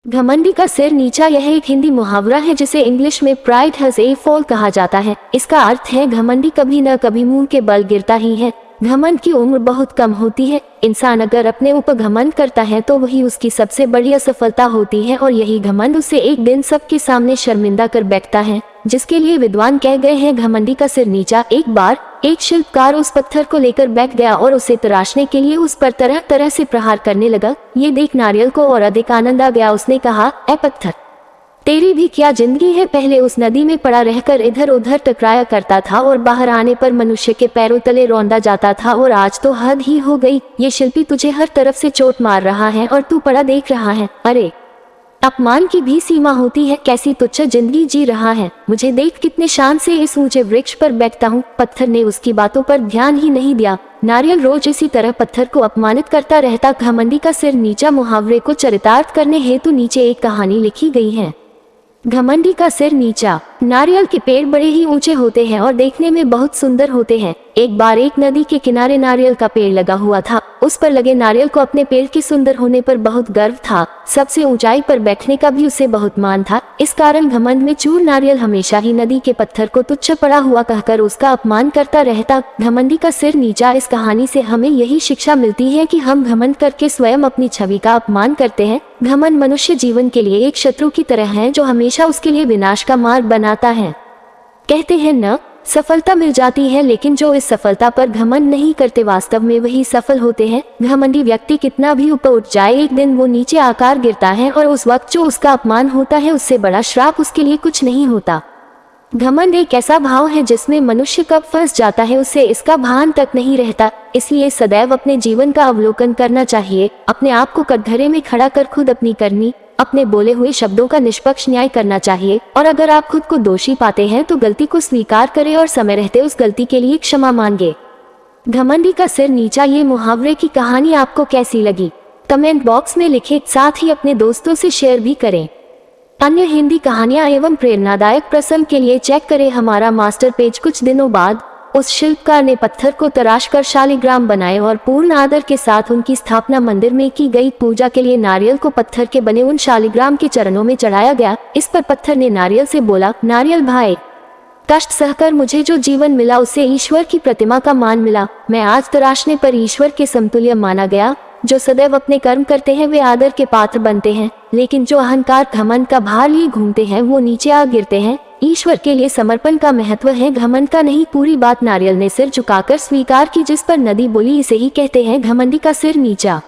घमंडी का सिर नीचा यह एक हिंदी मुहावरा है जिसे इंग्लिश में प्राइड हैज ए फॉल कहा जाता है। इसका अर्थ है घमंडी कभी न कभी मुंह के बल गिरता ही है। घमंड की उम्र बहुत कम होती है। इंसान अगर अपने ऊपर घमंड करता है तो वही उसकी सबसे बड़ी असफलता होती है और यही घमंड उसे एक दिन सबके सामने शर्मिंदा कर बैठता है, जिसके लिए विद्वान कह गए हैं घमंडी का सिर नीचा। एक बार एक शिल्पकार उस पत्थर को लेकर बैठ गया और उसे तराशने के लिए उस पर तरह तरह से प्रहार करने लगा। ये देख नारियल को और अधिक आनंद आ गया। उसने कहा, ए पत्थर, तेरी भी क्या जिंदगी है। पहले उस नदी में पड़ा रहकर इधर उधर टकराया करता था और बाहर आने पर मनुष्य के पैरों तले रौंदा जाता था, और आज तो हद ही हो गई। ये शिल्पी तुझे हर तरफ से चोट मार रहा है और तू पड़ा देख रहा है। अरे, अपमान की भी सीमा होती है। कैसी तुच्छ जिंदगी जी रहा है। मुझे देख कितने शान से इस ऊंचे वृक्ष पर बैठता हूँ। पत्थर ने उसकी बातों पर ध्यान ही नहीं दिया। नारियल रोज इसी तरह पत्थर को अपमानित करता रहता। घमंडी का सिर नीचा मुहावरे को चरितार्थ करने हेतु नीचे एक कहानी लिखी गई है। घमंडी का सिर नीचा। नारियल के पेड़ बड़े ही ऊंचे होते हैं और देखने में बहुत सुंदर होते हैं। एक बार एक नदी के किनारे नारियल का पेड़ लगा हुआ था। उस पर लगे नारियल को अपने पेड़ के सुंदर होने पर बहुत गर्व था। सबसे ऊंचाई पर बैठने का भी उसे बहुत मान था। इस कारण घमंड में चूर नारियल हमेशा ही नदी के पत्थर को तुच्छ पड़ा हुआ कहकर उसका अपमान करता रहता। घमंडी का सिर नीचा। इस कहानी से हमें यही शिक्षा मिलती है कि हम घमंड करके स्वयं अपनी छवि का अपमान करते हैं। घमंड मनुष्य जीवन के लिए एक शत्रु की तरह है जो हमेशा उसके लिए विनाश का मार्ग बनाता है। कहते हैं न, सफलता मिल जाती है, लेकिन जो इस सफलता पर घमंड नहीं करते वास्तव में वही सफल होते हैं। घमंडी व्यक्ति कितना भी ऊपर उठ जाए, एक दिन वो नीचे आकर गिरता है और उस वक्त जो उसका अपमान होता है उससे बड़ा श्राप उसके लिए कुछ नहीं होता। घमंड एक ऐसा भाव है जिसमें मनुष्य कब फंस जाता है उसे इसका भान तक नहीं रहता। इसलिए सदैव अपने जीवन का अवलोकन करना चाहिए। अपने आप को कटघरे में खड़ा कर खुद अपनी करनी, अपने बोले हुए शब्दों का निष्पक्ष न्याय करना चाहिए। और अगर आप खुद को दोषी पाते हैं तो गलती को स्वीकार करें और समय रहते उस गलती के लिए क्षमा मांगे। घमंडी का सिर नीचा। ये मुहावरे की कहानी आपको कैसी लगी? कमेंट बॉक्स में लिखें, साथ ही अपने दोस्तों से शेयर भी करें। अन्य हिंदी कहानियां एवं प्रेरणादायक प्रसंग के लिए चेक करें हमारा मास्टर पेज। कुछ दिनों बाद उस शिल्पकार ने पत्थर को तराशकर शालिग्राम बनाए और पूर्ण आदर के साथ उनकी स्थापना मंदिर में की गई। पूजा के लिए नारियल को पत्थर के बने उन शालिग्राम के चरणों में चढ़ाया गया। इस पर पत्थर ने नारियल से बोला, नारियल भाई, कष्ट सहकर मुझे जो जीवन मिला उससे ईश्वर की प्रतिमा का मान मिला। मैं आज तराशने पर ईश्वर के समतुल्य माना गया। जो सदैव अपने कर्म करते हैं वे आदर के पात्र बनते हैं, लेकिन जो अहंकार घमंड का भार लिए घूमते हैं वो नीचे आ गिरते हैं। ईश्वर के लिए समर्पण का महत्व है, घमंड का नहीं। पूरी बात नारियल ने सिर झुकाकर स्वीकार की, जिस पर नदी बोली, इसे ही कहते हैं घमंडी का सिर नीचा।